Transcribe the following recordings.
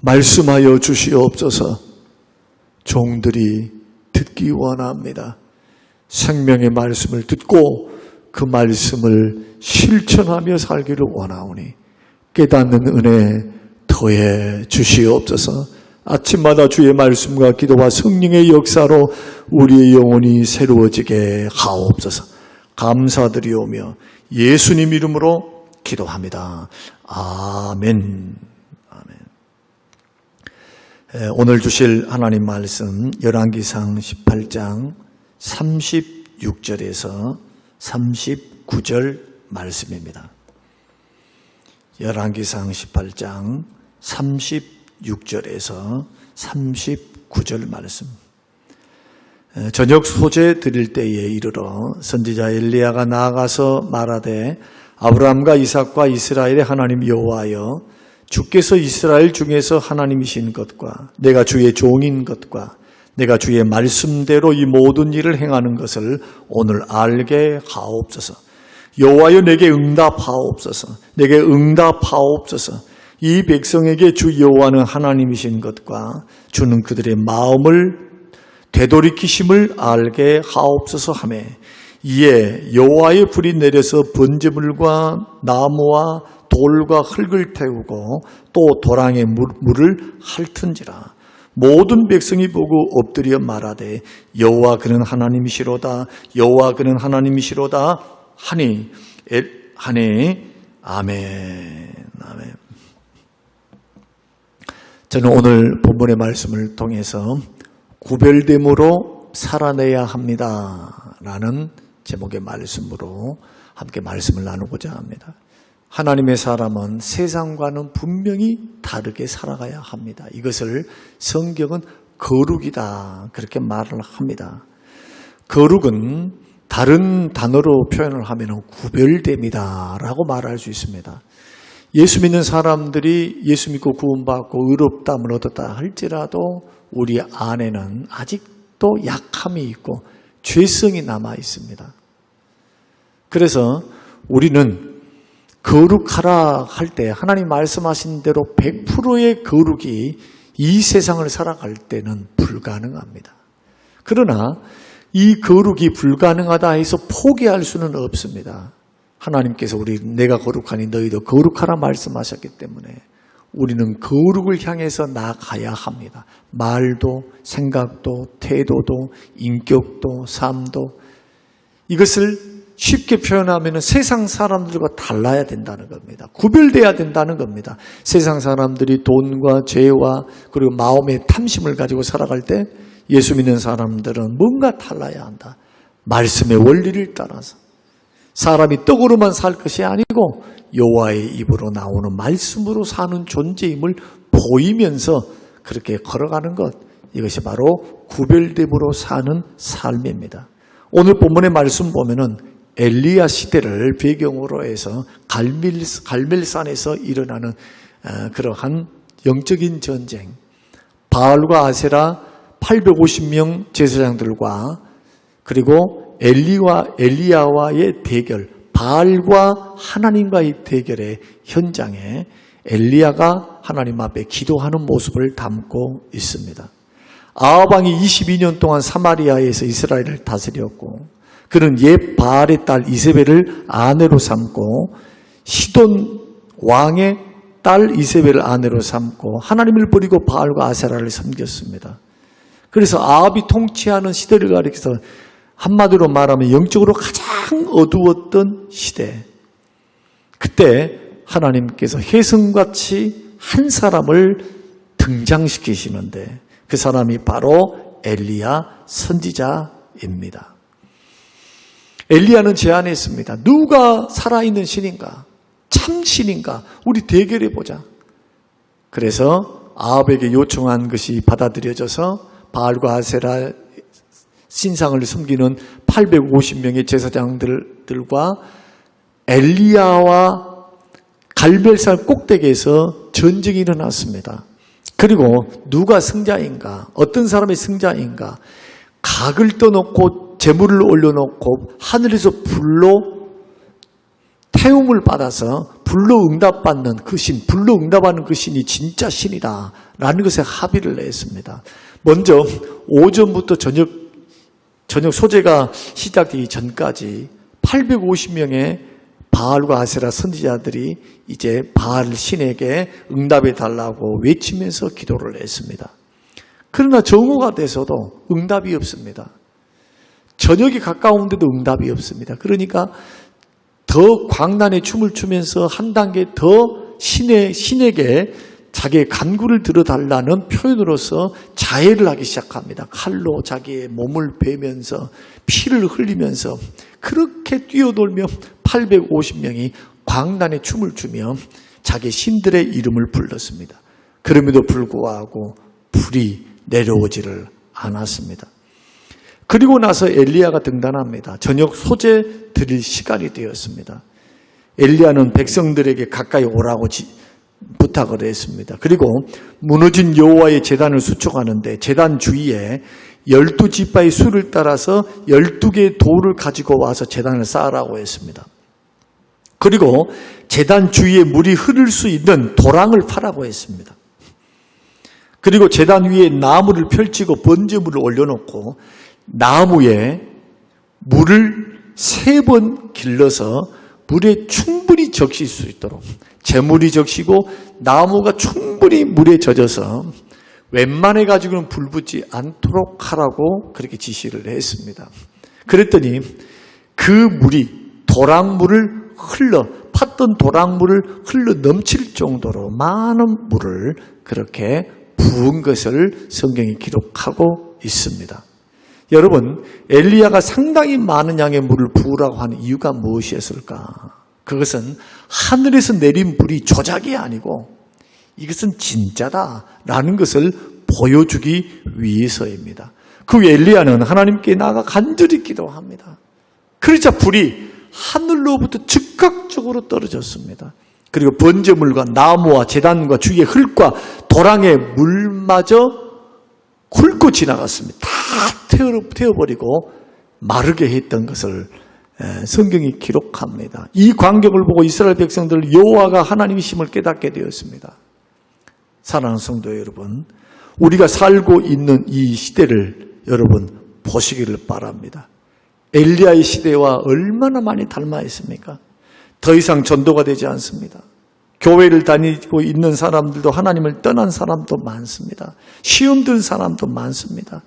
말씀하여 주시옵소서. 종들이 듣기 원합니다. 생명의 말씀을 듣고 그 말씀을 실천하며 살기를 원하오니 깨닫는 은혜 더해 주시옵소서. 아침마다 주의 말씀과 기도와 성령의 역사로 우리의 영혼이 새로워지게 하옵소서. 감사드리오며 예수님 이름으로 기도합니다. 아멘. 오늘 주실 하나님 말씀 열왕기상 18장 36절에서 39절 말씀입니다. 열왕기상 18장 36절에서 39절 말씀. 저녁 소재 드릴 때에 이르러 선지자 엘리야가 나아가서 말하되 아브라함과 이삭과 이스라엘의 하나님 여호와여 주께서 이스라엘 중에서 하나님이신 것과 내가 주의 종인 것과 내가 주의 말씀대로 이 모든 일을 행하는 것을 오늘 알게 하옵소서. 여호와여 내게 응답하옵소서. 내게 응답하옵소서. 이 백성에게 주 여호와는 하나님이신 것과 주는 그들의 마음을 되돌이키심을 알게 하옵소서 하며 이에 여호와의 불이 내려서 번제물과 나무와 돌과 흙을 태우고 또 도랑에 물을 핥은지라. 모든 백성이 보고 엎드려 말하되 여호와 그는 하나님이시로다. 여호와 그는 하나님이시로다 하니 아멘. 아멘. 저는 오늘 본문의 말씀을 통해서 구별됨으로 살아내야 합니다 라는 제목의 말씀으로 함께 말씀을 나누고자 합니다. 하나님의 사람은 세상과는 분명히 다르게 살아가야 합니다. 이것을 성경은 거룩이다 그렇게 말을 합니다. 거룩은 다른 단어로 표현을 하면 구별됨이다 라고 말할 수 있습니다. 예수 믿는 사람들이 예수 믿고 구원받고 의롭다함을 얻었다 할지라도 우리 안에는 아직도 약함이 있고 죄성이 남아 있습니다. 그래서 우리는 거룩하라 할 때 하나님 말씀하신 대로 100%의 거룩이 이 세상을 살아갈 때는 불가능합니다. 그러나 이 거룩이 불가능하다 해서 포기할 수는 없습니다. 하나님께서 내가 거룩하니 너희도 거룩하라 말씀하셨기 때문에 우리는 거룩을 향해서 나아가야 합니다. 말도 생각도 태도도 인격도 삶도 이것을 쉽게 표현하면 세상 사람들과 달라야 된다는 겁니다. 구별돼야 된다는 겁니다. 세상 사람들이 돈과 죄와 그리고 마음의 탐심을 가지고 살아갈 때 예수 믿는 사람들은 뭔가 달라야 한다. 말씀의 원리를 따라서 사람이 떡으로만 살 것이 아니고 여호와의 입으로 나오는 말씀으로 사는 존재임을 보이면서 그렇게 걸어가는 것, 이것이 바로 구별됨으로 사는 삶입니다. 오늘 본문의 말씀 보면은 엘리야 시대를 배경으로 해서 갈멜산에서 일어나는 그러한 영적인 전쟁, 바알과 아세라 850명 제사장들과 그리고 엘리야와의 대결, 바알과 하나님과의 대결의 현장에 엘리야가 하나님 앞에 기도하는 모습을 담고 있습니다. 아합 왕이 22년 동안 사마리아에서 이스라엘을 다스렸고 그는 옛 바알의 딸 이세벨을 아내로 삼고 시돈 왕의 딸 이세벨을 아내로 삼고 하나님을 버리고 바알과 아세라를 섬겼습니다. 그래서 아합이 통치하는 시대를 가리켜서 한마디로 말하면 영적으로 가장 어두웠던 시대. 그때 하나님께서 혜성같이 한 사람을 등장시키시는데 그 사람이 바로 엘리야 선지자입니다. 엘리야는 제안했습니다. 누가 살아있는 신인가? 참 신인가? 우리 대결해보자. 그래서 아합에게 요청한 것이 받아들여져서 바알과 아세라 신상을 섬기는 850명의 제사장들과 엘리야와 갈멜산 꼭대기에서 전쟁이 일어났습니다. 그리고 누가 승자인가? 어떤 사람이 승자인가? 각을 떠놓고 재물을 올려놓고 하늘에서 불로 태움을 받아서 불로 응답받는 그 신, 불로 응답하는 그 신이 진짜 신이다라는 것에 합의를 냈습니다. 먼저 오전부터 저녁 소제가 시작되기 전까지 850명의 바알과 아세라 선지자들이 이제 바알 신에게 응답해 달라고 외치면서 기도를 했습니다. 그러나 정오가 돼서도 응답이 없습니다. 저녁이 가까운데도 응답이 없습니다. 그러니까 더 광란의 춤을 추면서 한 단계 더 신에게 자기의 간구를 들어달라는 표현으로서 자해를 하기 시작합니다. 칼로 자기의 몸을 베면서 피를 흘리면서 그렇게 뛰어돌며 850명이 광란의 춤을 추며 자기 신들의 이름을 불렀습니다. 그럼에도 불구하고 불이 내려오지를 않았습니다. 그리고 나서 엘리야가 등단합니다. 저녁 소제 드릴 시간이 되었습니다. 엘리야는 백성들에게 가까이 오라고 부탁을 했습니다. 그리고 무너진 여호와의 제단을 수축하는데 제단 주위에 12지파의 수를 따라서 12개의 돌을 가지고 와서 제단을 쌓으라고 했습니다. 그리고 제단 주위에 물이 흐를 수 있는 도랑을 파라고 했습니다. 그리고 제단 위에 나무를 펼치고 번제물을 올려놓고 나무에 물을 3번 길러서 물에 충분히 적실 수 있도록 재물이 적시고 나무가 충분히 물에 젖어서 웬만해 가지고는 불 붙지 않도록 하라고 그렇게 지시를 했습니다. 그랬더니 그 물이 도랑물을 팠던 도랑물을 흘러 넘칠 정도로 많은 물을 그렇게 부은 것을 성경이 기록하고 있습니다. 여러분, 엘리야가 상당히 많은 양의 물을 부으라고 하는 이유가 무엇이었을까? 그것은 하늘에서 내린 불이 조작이 아니고 이것은 진짜다라는 것을 보여주기 위해서입니다. 그 엘리야는 하나님께 나아가 간절히 기도합니다. 그러자 불이 하늘로부터 즉각적으로 떨어졌습니다. 그리고 번제물과 나무와 제단과 주위의 흙과 도랑의 물마저 훑고 지나갔습니다. 다 태워버리고 마르게 했던 것을 성경이 기록합니다. 이 광경을 보고 이스라엘 백성들 여호와가 하나님이심을 깨닫게 되었습니다. 사랑하는 성도 여러분, 우리가 살고 있는 이 시대를 여러분 보시기를 바랍니다. 엘리야의 시대와 얼마나 많이 닮아 있습니까? 더 이상 전도가 되지 않습니다. 교회를 다니고 있는 사람들도 하나님을 떠난 사람도 많습니다. 시험 든 사람도 많습니다.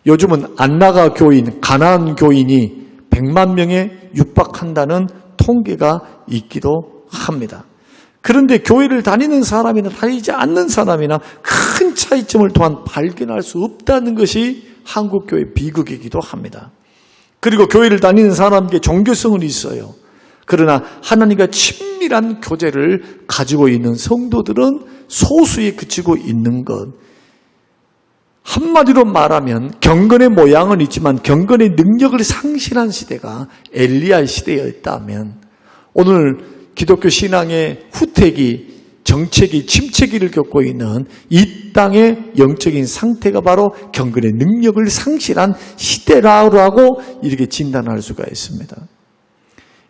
요즘은 안나가 교인, 가나안 교인이 100만 명에 육박한다는 통계가 있기도 합니다. 그런데 교회를 다니는 사람이나 다니지 않는 사람이나 큰 차이점을 또한 발견할 수 없다는 것이 한국교회 비극이기도 합니다. 그리고 교회를 다니는 사람에게 종교성은 있어요. 그러나 하나님과 친밀한 교제를 가지고 있는 성도들은 소수에 그치고 있는 것. 한마디로 말하면 경건의 모양은 있지만 경건의 능력을 상실한 시대가 엘리야의 시대였다면 오늘 기독교 신앙의 후퇴기, 정체기, 침체기를 겪고 있는 이 땅의 영적인 상태가 바로 경건의 능력을 상실한 시대라고 이렇게 진단할 수가 있습니다.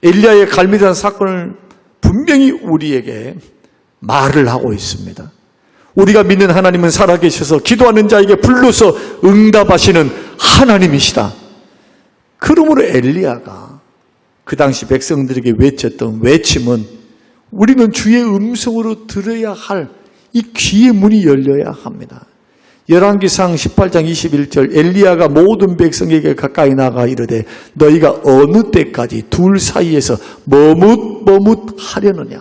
엘리야의 갈미단 사건을 분명히 우리에게 말을 하고 있습니다. 우리가 믿는 하나님은 살아계셔서 기도하는 자에게 불러서 응답하시는 하나님이시다. 그러므로 엘리야가 그 당시 백성들에게 외쳤던 외침은 우리는 주의 음성으로 들어야 할 이 귀의 문이 열려야 합니다. 열왕기상 18장 21절 엘리야가 모든 백성에게 가까이 나가 이르되 너희가 어느 때까지 둘 사이에서 머뭇하려느냐.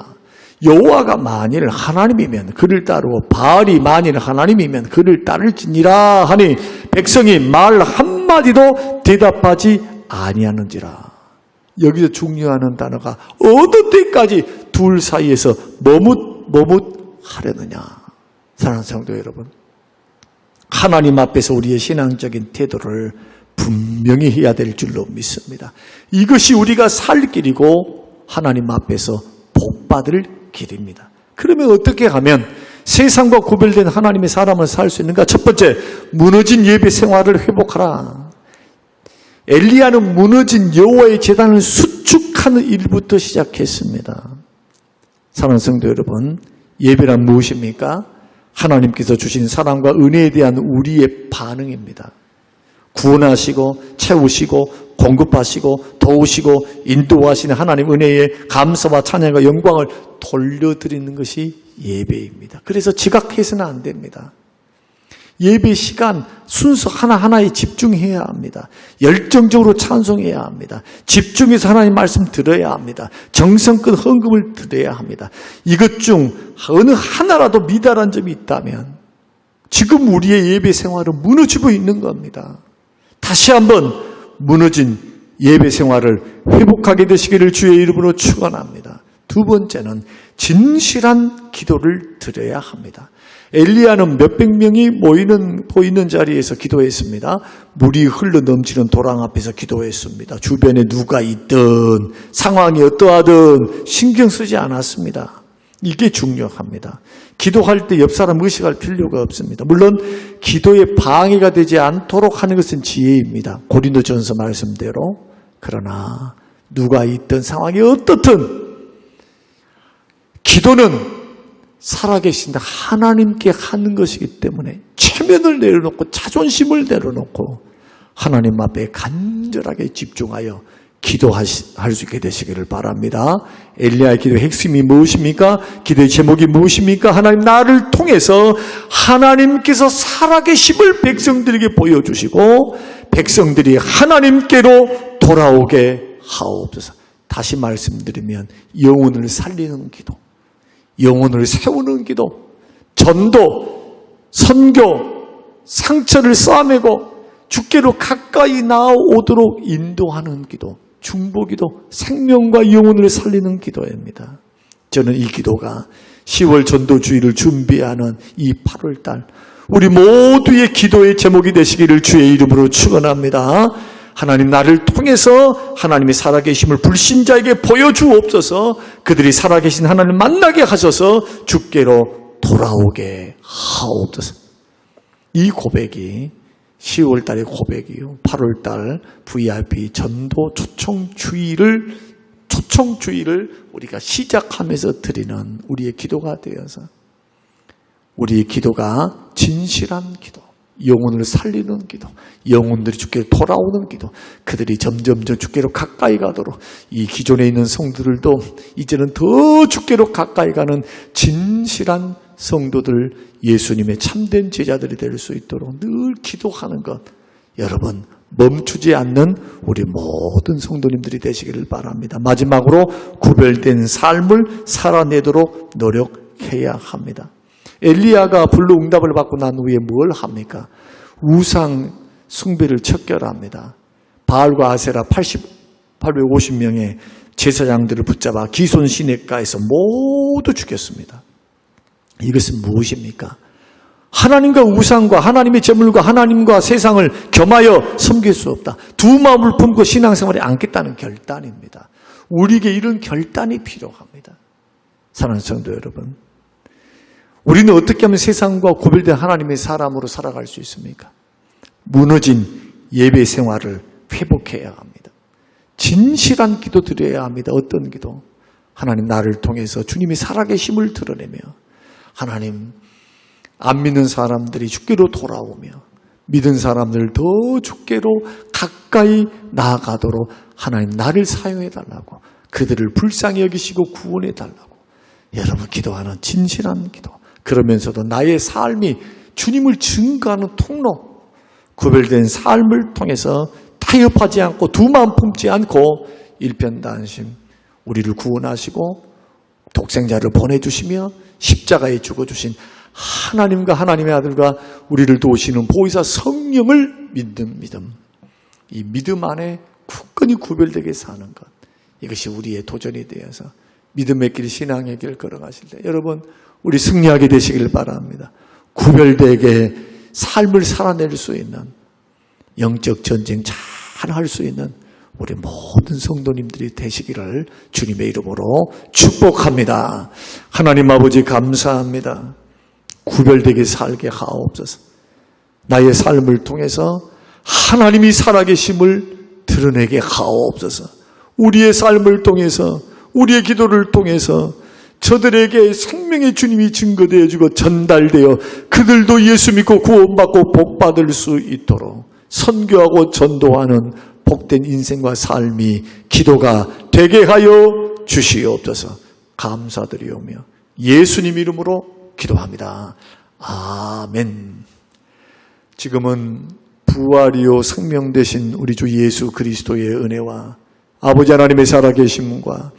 여호와가 만일 하나님이면 그를 따르고 바알이 만일 하나님이면 그를 따를지니라 하니 백성이 말 한마디도 대답하지 아니하는지라. 여기서 중요한 단어가 어느 때까지 둘 사이에서 머뭇하려느냐. 사랑하는 성도 여러분, 하나님 앞에서 우리의 신앙적인 태도를 분명히 해야 될 줄로 믿습니다. 이것이 우리가 살 길이고 하나님 앞에서 복받을 길입니다. 그러면 어떻게 하면 세상과 구별된 하나님의 사람을 살 수 있는가? 첫 번째, 무너진 예배 생활을 회복하라. 엘리야는 무너진 여호와의 제단을 수축하는 일부터 시작했습니다. 사랑하는 성도 여러분, 예배란 무엇입니까? 하나님께서 주신 사랑과 은혜에 대한 우리의 반응입니다. 구원하시고 채우시고 공급하시고 도우시고 인도하시는 하나님 은혜에 감사와 찬양과 영광을 돌려드리는 것이 예배입니다. 그래서 지각해서는 안 됩니다. 예배 시간 순서 하나하나에 집중해야 합니다. 열정적으로 찬송해야 합니다. 집중해서 하나님 말씀 들어야 합니다. 정성껏 헌금을 드려야 합니다. 이것 중 어느 하나라도 미달한 점이 있다면 지금 우리의 예배 생활은 무너지고 있는 겁니다. 다시 한번 무너진 예배 생활을 회복하게 되시기를 주의 이름으로 축원합니다. 두 번째는 진실한 기도를 드려야 합니다. 엘리야는 몇백 명이 보이는 자리에서 기도했습니다. 물이 흘러 넘치는 도랑 앞에서 기도했습니다. 주변에 누가 있든 상황이 어떠하든 신경 쓰지 않았습니다. 이게 중요합니다. 기도할 때 옆 사람 의식할 필요가 없습니다. 물론 기도에 방해가 되지 않도록 하는 것은 지혜입니다. 고린도전서 말씀대로. 그러나 누가 있든 상황이 어떻든 기도는 살아계신 하나님께 하는 것이기 때문에 체면을 내려놓고 자존심을 내려놓고 하나님 앞에 간절하게 집중하여 기도할 수 있게 되시기를 바랍니다. 엘리야의 기도의 핵심이 무엇입니까? 기도의 제목이 무엇입니까? 하나님, 나를 통해서 하나님께서 살아계심을 백성들에게 보여주시고 백성들이 하나님께로 돌아오게 하옵소서. 다시 말씀드리면 영혼을 살리는 기도, 영혼을 세우는 기도, 전도, 선교, 상처를 싸매고 주께로 가까이 나아오도록 인도하는 기도, 중보기도, 생명과 영혼을 살리는 기도입니다. 저는 이 기도가 10월 전도주의를 준비하는 이 8월달 우리 모두의 기도의 제목이 되시기를 주의 이름으로 축원합니다. 하나님, 나를 통해서 하나님의 살아계심을 불신자에게 보여주옵소서. 그들이 살아계신 하나님을 만나게 하셔서 주께로 돌아오게 하옵소서. 이 고백이 10월 달의 고백이요, 8월 달 VIP 전도 초청주의를 우리가 시작하면서 드리는 우리의 기도가 되어서 우리의 기도가 진실한 기도, 영혼을 살리는 기도, 영혼들이 주께로 돌아오는 기도, 그들이 점점 주께로 가까이 가도록 이 기존에 있는 성도들도 이제는 더 주께로 가까이 가는 진실한 성도들, 예수님의 참된 제자들이 될 수 있도록 늘 기도하는 것, 여러분 멈추지 않는 우리 모든 성도님들이 되시기를 바랍니다. 마지막으로 구별된 삶을 살아내도록 노력해야 합니다. 엘리야가 불로 응답을 받고 난 후에 뭘 합니까? 우상 숭배를 척결합니다. 바알과 아세라 850명의 제사장들을 붙잡아 기손 시내가에서 모두 죽였습니다. 이것은 무엇입니까? 하나님과 우상과 하나님의 재물과 하나님과 세상을 겸하여 섬길 수 없다. 두 마음을 품고 신앙생활에 앉겠다는 결단입니다. 우리에게 이런 결단이 필요합니다. 사랑하는 성도 여러분, 우리는 어떻게 하면 세상과 구별된 하나님의 사람으로 살아갈 수 있습니까? 무너진 예배 생활을 회복해야 합니다. 진실한 기도 드려야 합니다. 어떤 기도? 하나님, 나를 통해서 주님이 살아계심을 드러내며 하나님, 안 믿는 사람들이 주께로 돌아오며 믿은 사람들 더 주께로 가까이 나아가도록 하나님, 나를 사용해달라고, 그들을 불쌍히 여기시고 구원해달라고 여러분 기도하는 진실한 기도, 그러면서도 나의 삶이 주님을 증거하는 통로, 구별된 삶을 통해서 타협하지 않고 두 마음 품지 않고 일편단심 우리를 구원하시고 독생자를 보내주시며 십자가에 죽어주신 하나님과 하나님의 아들과 우리를 도우시는 보혜사 성령을 믿는 믿음, 이 믿음 안에 굳건히 구별되게 사는 것, 이것이 우리의 도전이 되어서 믿음의 길, 신앙의 길 걸어가실 때 여러분 우리 승리하게 되시길 바랍니다. 구별되게 삶을 살아낼 수 있는, 영적 전쟁 잘 할 수 있는 우리 모든 성도님들이 되시기를 주님의 이름으로 축복합니다. 하나님 아버지 감사합니다. 구별되게 살게 하옵소서. 나의 삶을 통해서 하나님이 살아계심을 드러내게 하옵소서. 우리의 삶을 통해서, 우리의 기도를 통해서 저들에게 생명의 주님이 증거되어지고 전달되어 그들도 예수 믿고 구원받고 복받을 수 있도록 선교하고 전도하는 복된 인생과 삶이 기도가 되게 하여 주시옵소서. 감사드리오며 예수님 이름으로 기도합니다. 아멘. 지금은 부활이요 생명 되신 우리 주 예수 그리스도의 은혜와 아버지 하나님의 살아계심과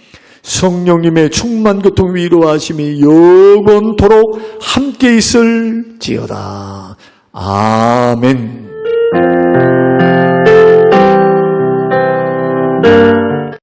성령님의 충만 교통 위로하심이 영원토록 함께 있을지어다. 아멘.